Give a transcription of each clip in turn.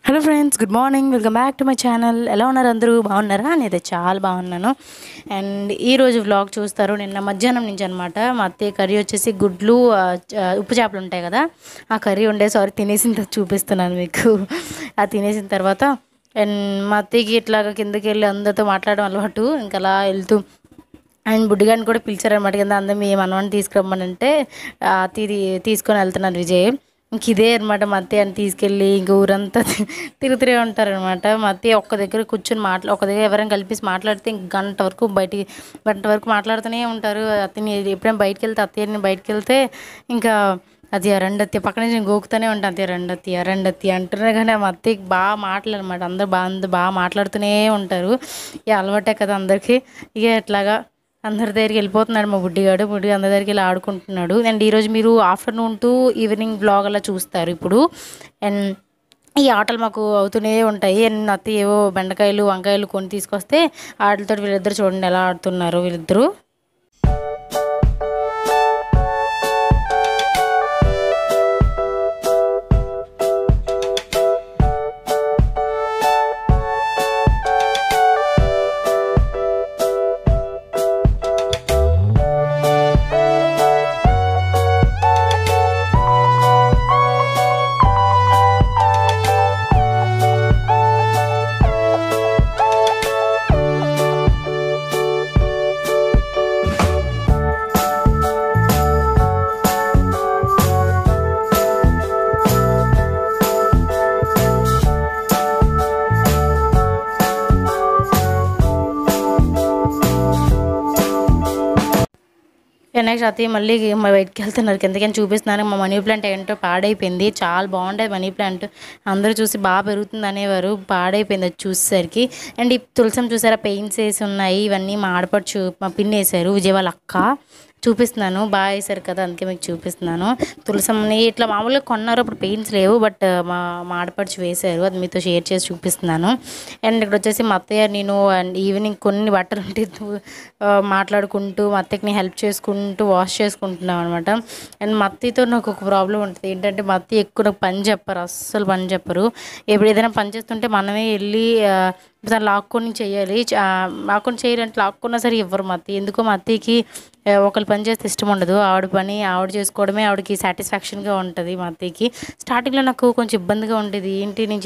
Hello friends, good morning. Welcome back to my channel. ఎలా ఉన్నారు అందరూ? బాగున్నారా? నేనైతే చాలా బాగున్నాను. అండ్ ఈరోజు వ్లాగ్ చూస్తారు. నిన్న మధ్యాహ్నం నుంచి అనమాట. మా అత్తయ్య కర్రీ వచ్చేసి గుడ్లు, ఉప్పు చేపలు ఉంటాయి కదా, ఆ కర్రీ ఉండే. సారీ, తినేసిన తర్వాత చూపిస్తున్నాను మీకు. అది తినేసిన తర్వాత అండ్ మా అత్తయ్యకి ఇట్లాగా కిందకి వెళ్ళి అందరితో మాట్లాడడం అలవాటు. ఇంకా అలా వెళ్తూ ఆయన బుడ్డిగాని కూడా పిలిచారనమాట. కింద అందరం మీ మనవాడిని తీసుకురమ్మని అంటే తీసుకొని వెళ్తున్నారు విజయ్. ఇంక ఇదే అనమాట, మా అత్తయ్య అని తీసుకెళ్ళి ఇంక ఊరంతా తిరుగుతూనే ఉంటారనమాట. మా అత్తయ్య ఒక్క దగ్గర కూర్చొని ఒక దగ్గర ఎవరైనా కలిపేసి మాట్లాడితే ఇంక గంట వరకు మాట్లాడుతూనే ఉంటారు. అత్తయ్యని ఎప్పుడైనా బయటకు వెళ్తే, అత్తయ్యని బయటకు వెళ్తే ఇంకా అది రండత్తి పక్కన నుంచి నేను గోకుతూనే ఉంటాను. అత్తయ్య రండత్తి అంటున్నారు. కానీ మా అత్తయ్యకి బాగా మాటలు అనమాట. అందరూ బాగా మాట్లాడుతూనే ఉంటారు. ఇక అలవాటే కదా అందరికీ. ఇక ఎట్లాగా అందరి దగ్గరికి వెళ్ళిపోతున్నాడు మా బుడ్డి అందరి దగ్గరికి వెళ్ళి ఆడుకుంటున్నాడు. అండ్ ఈరోజు మీరు ఆఫ్టర్నూన్ టు ఈవినింగ్ బ్లాగ్ అలా చూస్తారు ఇప్పుడు. అండ్ ఈ ఆటలు మాకు అవుతూనే ఉంటాయి. అండ్ అత్తయ్య ఏవో బెండకాయలు వంకాయలు కొని తీసుకొస్తే ఆటలతో వీళ్ళిద్దరు చూడండి ఎలా ఆడుతున్నారు వీళ్ళిద్దరు. నెక్స్ట్ అత్తయ్య మళ్ళీ బయటికి వెళ్తున్నారు. కిందకని చూపిస్తున్నాను. మా మనీ ప్లాంట్ ఏంటో పాడైపోయింది. చాలా బాగుండేది మనీ ప్లాంట్. అందరూ చూసి బాగా పెరుగుతుంది అనేవారు. పాడైపోయింది అది చూసేసరికి. అండ్ ఈ తులసం చూసారా, పెయింట్స్ వేసి ఉన్నాయి. ఇవన్నీ మా ఆడపడుచు మా పిన్ని వేసారు, విజయవాళ్ళ అక్క. చూపిస్తున్నాను, బాగా వేసారు కదా, అందుకే మీకు చూపిస్తున్నాను. తులసంని ఇట్లా మామూలుగా కొన్నారు, అప్పుడు పెయింట్స్ లేవు, బట్ మా ఆడపడుచు వేశారు. అది మీతో షేర్ చేసి చూపిస్తున్నాను. అండ్ ఇక్కడ వచ్చేసి మా అత్తయ్య నేను అండ్ ఈవినింగ్ కొన్ని బట్టలు ఉంటే మాట్లాడుకుంటూ మా అత్తయ్యకి హెల్ప్ చేసుకుంటూ వాష్ చేసుకుంటున్నాం అనమాట. అండ్ మా అత్తయ్యతో నాకు ఒక ప్రాబ్లం ఉంటుంది. ఏంటంటే మా అత్తయ్య ఎక్కువ నాకు పని చెప్పరు, అస్సలు పని చెప్పరు. ఎప్పుడు ఏదైనా పని చేస్తుంటే మనమే వెళ్ళి దాన్ని లాక్కొని చేయాలి. లాక్కొని చేయాలంటే లాక్కున్నా సరే ఇవ్వరు మా అత్తయ్య. ఎందుకో మా అత్తయ్యకి ఒకళ్ళు పని చేస్తే ఇష్టం ఉండదు. ఆవిడ పని ఆవిడ చేసుకోవడమే ఆవిడకి సాటిస్ఫాక్షన్గా ఉంటుంది మా అత్తయ్యకి. స్టార్టింగ్లో నాకు కొంచెం ఇబ్బందిగా ఉండేది. ఏంటి నేను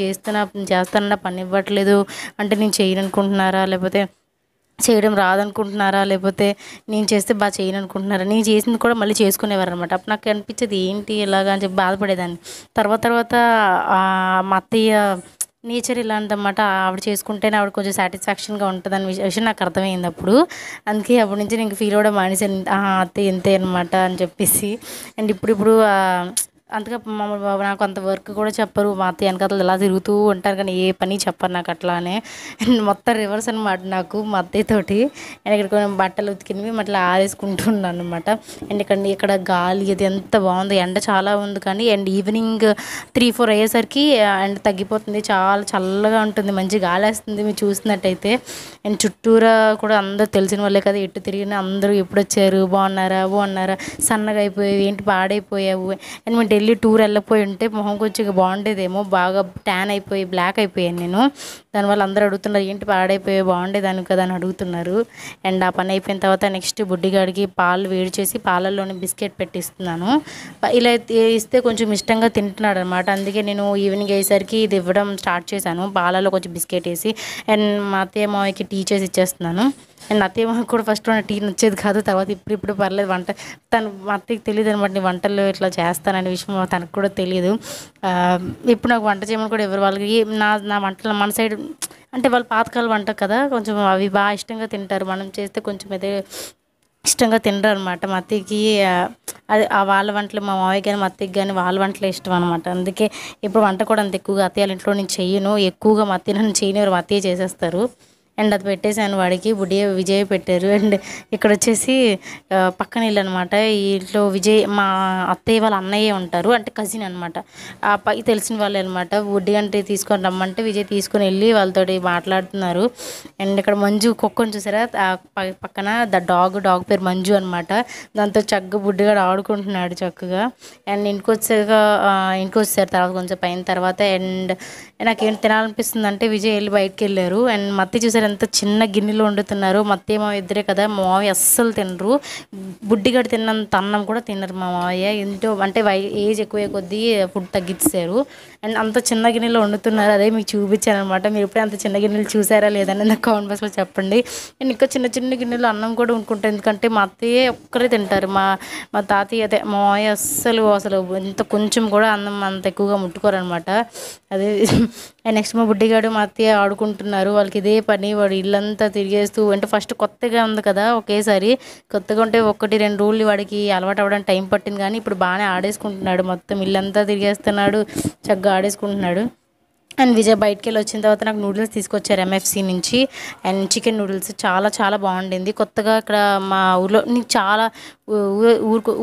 చేస్తానన్నా పని ఇవ్వట్లేదు అంటే నేను చేయను అనుకుంటున్నారా, లేకపోతే చేయడం రాదనుకుంటున్నారా, లేకపోతే నేను చేస్తే బాగా చేయను అనుకుంటున్నారా, నేను చేసింది కూడా మళ్ళీ చేసుకునేవారు అనమాట. అప్పుడు నాకు అనిపించేది ఏంటి ఇలాగా అని చెప్పి బాధపడేదాన్ని. తర్వాత మా అత్తయ్య నేచర్ ఇలాంటిదన్నమాట. ఆవిడ చేసుకుంటేనే ఆవిడ కొంచెం సాటిస్ఫాక్షన్గా ఉంటుందని విషయం నాకు అర్థమైంది అప్పుడు. అందుకే అప్పటి నుంచి నేను ఫీల్ అవ్వడం మానేసాను, అత్తయ్య ఇంతే అనమాట అని చెప్పేసి. అండ్ ఇప్పుడు అంతగా నాకు అంత వర్క్ కూడా చెప్పరు. మా అత్తయ్య వెనకాతలు ఇలా తిరుగుతూ ఉంటారు, కానీ ఏ పని చెప్పరు నాకు అట్లానే. మొత్తం రివర్స్ అనమాట నాకు మా అత్తయ్యతోటి. అండ్ ఇక్కడ కొన్ని బట్టలు ఉతికినవి అట్లా ఆరేసుకుంటున్నాను అనమాట. అండ్ ఇక్కడ గాలి అది ఎంత బాగుంది. ఎండ చాలా ఉంది కానీ అండ్ ఈవినింగ్ 3-4 అయ్యేసరికి ఎండ తగ్గిపోతుంది. చాలా చల్లగా ఉంటుంది, మంచి గాలి వేస్తుంది మీరు చూసినట్టయితే. అండ్ చుట్టూరా కూడా అందరూ తెలిసిన వాళ్ళే కదా, ఎటు తిరిగినా అందరూ ఎప్పుడు వచ్చారు, బాగున్నారా, సన్నగా అయిపోయావు ఏంటి, పాడైపోయావు. అండ్ మేము ఢిల్లీ టూర్ వెళ్ళిపోయి ఉంటే మొహం కొంచెం బాగుండేదేమో, బాగా ట్యాన్ అయిపోయి బ్లాక్ అయిపోయాను నేను. దానివల్ల అందరూ అడుగుతున్నారు ఏంటి పాడైపోయావు, బాగుండేదాన్ని కదా అని అడుగుతున్నారు. అండ్ ఆ పని అయిపోయిన తర్వాత నెక్స్ట్ బుడ్డిగాడికి పాలు వేడి చేసి పాలల్లోనే బిస్కెట్ పెట్టిస్తున్నాను. ఇలా ఇస్తే కొంచెం ఇష్టంగా తింటున్నాడు అనమాట. అందుకే నేను ఈవినింగ్ అయ్యేసరికి ఇది ఇవ్వడం స్టార్ట్ చేశాను. పాలలో కొంచెం బిస్కెట్ వేసి అండ్ మా అత్తయ్య మావయ్యకి టీ చేసి ఇచ్చేస్తున్నాను. అండ్ అత్తయ్య కూడా ఫస్ట్ టీ నచ్చేది కాదు, తర్వాత ఇప్పుడు పర్లేదు. మా అత్తయ్యకి తెలియదు అనమాట నేను వంటలు ఇట్లా చేస్తాననే విషయం తనకు కూడా తెలియదు. ఇప్పుడు నాకు వంట చేయమని కూడా ఎవరు వాళ్ళకి నా వంటలు మన సైడ్ అంటే వాళ్ళు పాతకాల వంట కదా, కొంచెం అవి బాగా ఇష్టంగా తింటారు. మనం చేస్తే కొంచెం అదే ఇష్టంగా తినరు అనమాట. మా అత్తయ్యకి అది వాళ్ళ వంటలు, మా మావయ్య కానీ మా అత్తయ్యకి కానీ వాళ్ళ వంటలే ఇష్టం అనమాట. అందుకే ఇప్పుడు వంట కూడా అంత ఎక్కువగా అత్తయ్య ఇంట్లో నేను చెయ్యను. ఎక్కువగా మా అత్తయ్య నన్ను చేయనివారు, మా అత్తయ్య చేసేస్తారు. అండ్ అది పెట్టేశాను వాడికి. విజయ్ పెట్టారు. అండ్ ఇక్కడ వచ్చేసి పక్కన ఇల్లు అనమాట. ఈ ఇంట్లో విజయ్ మా అత్తయ్య వాళ్ళ అన్నయ్య ఉంటారు, అంటే కజిన్ అనమాట. ఆ పై తెలిసిన వాళ్ళే అనమాట. బుడ్డి అంటే తీసుకొని రమ్మంటే విజయ్ తీసుకొని వెళ్ళి వాళ్ళతోటి మాట్లాడుతున్నారు. అండ్ ఇక్కడ మంజు కుక్కను చూసారా, పక్కన డాగ్ పేరు మంజు అనమాట. దాంతో చక్కగా బుడ్డిగాడు ఆడుకుంటున్నాడు చక్కగా. అండ్ ఇంటికి వచ్చారు తర్వాత కొంచెం పైన తర్వాత. అండ్ నాకేం తినాలనిపిస్తుంది అంటే విజయ్ వెళ్ళి బయటకు వెళ్ళారు. అండ్ మత్తి చూసారు ఎంత చిన్న గిన్నెలో వండుతున్నారు. మత్తి మా ఇద్దరే కదా, మా మావయ్య అస్సలు తినరు. బుడ్డిగాడు తిన్నంత అన్నం కూడా తినరు మా మావయ్య. ఏంటో అంటే ఏజ్ ఎక్కువ కొద్దీ ఫుడ్ తగ్గించారు. అండ్ అంత చిన్న గిన్నెలో వండుతున్నారు. అదే మీకు చూపించాను అనమాట. మీరు ఎప్పుడే అంత చిన్న గిన్నెలు చూసారా లేదని నాకు కామెంట్ బాక్స్లో చెప్పండి. అండ్ ఇంకా చిన్న చిన్న గిన్నెలో అన్నం కూడా వండుకుంటాను, ఎందుకంటే మా అత్తయ్య ఒక్కరే తింటారు. మా తాతయ్య అదే మా మావయ్య అసలు ఇంత కొంచెం కూడా అన్నం అంత ఎక్కువగా ముట్టుకోరనమాట. అదే నెక్స్ట్ మా బుడ్డిగాడు మా అత్తయ్య ఆడుకుంటున్నారు. వాళ్ళకి ఇదే పని. వాడు ఇల్లంతా తిరిగేస్తూ, అంటే ఫస్ట్ కొత్తగా ఉంది కదా, ఒకేసారి కొత్తగా ఉంటే 1-2 రోజులు వాడికి అలవాటు అవ్వడానికి టైం పట్టింది. కానీ ఇప్పుడు బాగానే ఆడేసుకుంటున్నాడు. మొత్తం ఇల్లంతా తిరిగేస్తున్నాడు, చక్కగా ఆడేసుకుంటున్నాడు. అండ్ విజయ్ బయటికి వెళ్ళి వచ్చిన తర్వాత నాకు నూడిల్స్ తీసుకొచ్చారు ఎంఎఫ్సి నుంచి. అండ్ చికెన్ నూడిల్స్ చాలా చాలా బాగుండింది. కొత్తగా ఇక్కడ మా ఊర్లో నీకు చాలా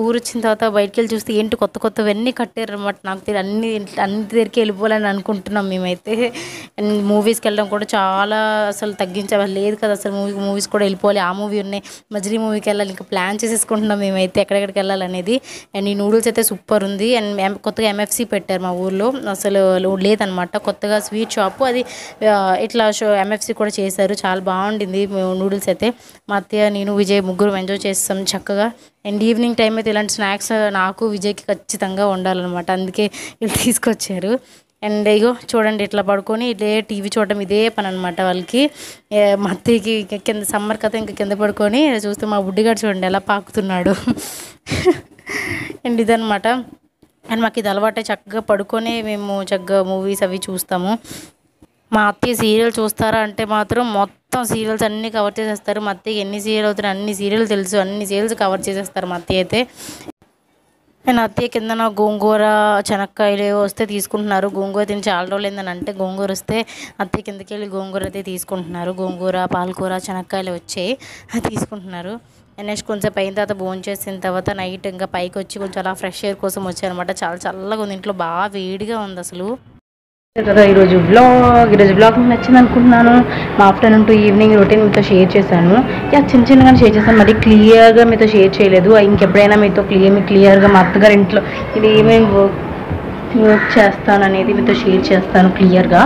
ఊరు వచ్చిన తర్వాత బయటికి వెళ్ళి చూస్తే ఏంటి కొత్తవన్నీ కట్టారు అనమాట. నాకు తెలియదు, అన్ని దగ్గరికి వెళ్ళిపోవాలని అనుకుంటున్నాం మేమైతే. అండ్ మూవీస్కి వెళ్ళడం కూడా చాలా అసలు తగ్గించేవాళ్ళు లేదు కదా, అసలు మూవీస్ కూడా వెళ్ళిపోవాలి. ఆ మూవీ ఉన్నాయి, మజిలీ మూవీకి వెళ్ళాలి, ఇంకా ప్లాన్ చేసేసుకుంటున్నాం మేమైతే ఎక్కడెక్కడికి వెళ్ళాలనేది. అండ్ ఈ నూడిల్స్ అయితే సూపర్ ఉంది. అండ్ కొత్తగా ఎంఎఫ్సి పెట్టారు మా ఊర్లో, అసలు లేదనమాట. కొత్తగా స్వీట్ షాపు అది, ఇట్లా ఎంఎఫ్సి కూడా చేశారు. చాలా బాగుండింది నూడిల్స్ అయితే. మా అత్తయ్య నేను విజయ్ ముగ్గురు ఎంజాయ్ చేస్తాం చక్కగా. అండ్ ఈవినింగ్ టైం అయితే ఇలాంటి స్నాక్స్ నాకు విజయ్కి ఖచ్చితంగా ఉండాలన్నమాట, అందుకే వీళ్ళు తీసుకొచ్చారు. అండ్ ఇగో చూడండి, ఇట్లా పడుకొని ఇదే టీవీ చూడటం ఇదే పని అనమాట వాళ్ళకి. మా అత్తయ్యకి కింద సమ్మర్ కదా, ఇంకా కింద పడుకొని చూస్తే మా బుడ్డిగాడు చూడండి ఎలా పాకుతున్నాడు. అండ్ ఇదనమాట. అండ్ మాకు ఇది అలవాటే, చక్కగా పడుకొని మేము చక్కగా మూవీస్ అవి చూస్తాము. మా అత్తయ్య సీరియల్ చూస్తారా అంటే మాత్రం మొత్తం సీరియల్స్ అన్నీ కవర్ చేసేస్తారు. మా అత్తయ్యకి ఎన్ని సీరియల్ అవుతున్నాయి అన్ని సీరియల్ తెలుసు, అన్ని సీరియల్స్ కవర్ చేసేస్తారు మా అత్తయ్య అయితే. నేను అత్తయ్య కింద గోంగూర చెనక్కాయలు వస్తే తీసుకుంటున్నారు. గోంగూర తిని చాలా రోజులు ఏందని అంటే గోంగూర వస్తే అత్తయ్య కిందకి వెళ్ళి గోంగూర అయితే తీసుకుంటున్నారు. గోంగూర పాలకూర చెనక్కాయలు వచ్చాయి, అది తీసుకుంటున్నారు. నెక్స్ట్ కొంచెం అయిన తర్వాత భోజనం చేసిన తర్వాత నైట్ ఇంకా పైకి వచ్చి కొంచెం అలా ఫ్రెష్ ఎయిర్ కోసం వచ్చారనమాట. చాలా చల్లగా ఉంది, ఇంట్లో బాగా వేడిగా ఉంది అసలు కదా. ఈరోజు బ్లాగ్ నచ్చింది అనుకుంటున్నాను. మా ఆఫ్టర్నూన్ టు ఈవినింగ్ రొటీన్ మీతో షేర్ చేశాను. చిన్నగా షేర్ చేశాను, మరి క్లియర్గా మీతో షేర్ చేయలేదు. ఇంకెప్పుడైనా మీతో క్లియర్గా మా అత్తగారి ఇంట్లో ఇది ఏమేమి వర్క్ చేస్తాను అనేది మీతో షేర్ చేస్తాను క్లియర్గా.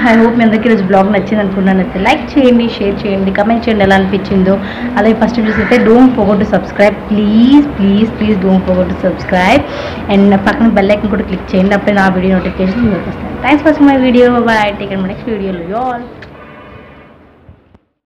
ఐ హోప్ మీ అందరికీ ఈరోజు బ్లాగ్ నచ్చింది అనుకుంటున్నాను. అయితే లైక్ చేయండి, షేర్ చేయండి, కమెంట్ చేయండి ఎలా అనిపించిందో. అలాగే ఫస్ట్ చూస్తే don't forget to subscribe, please don't forget to subscribe. And పక్కన బెల్ ఐకాన్ కూడా క్లిక్ చేయండి, అప్పుడే నా వీడియో నోటిఫికేషన్ మీకు వస్తాయి. Thanks for watching my video. By, take care. Next వీడియోలో యూ ఆల్.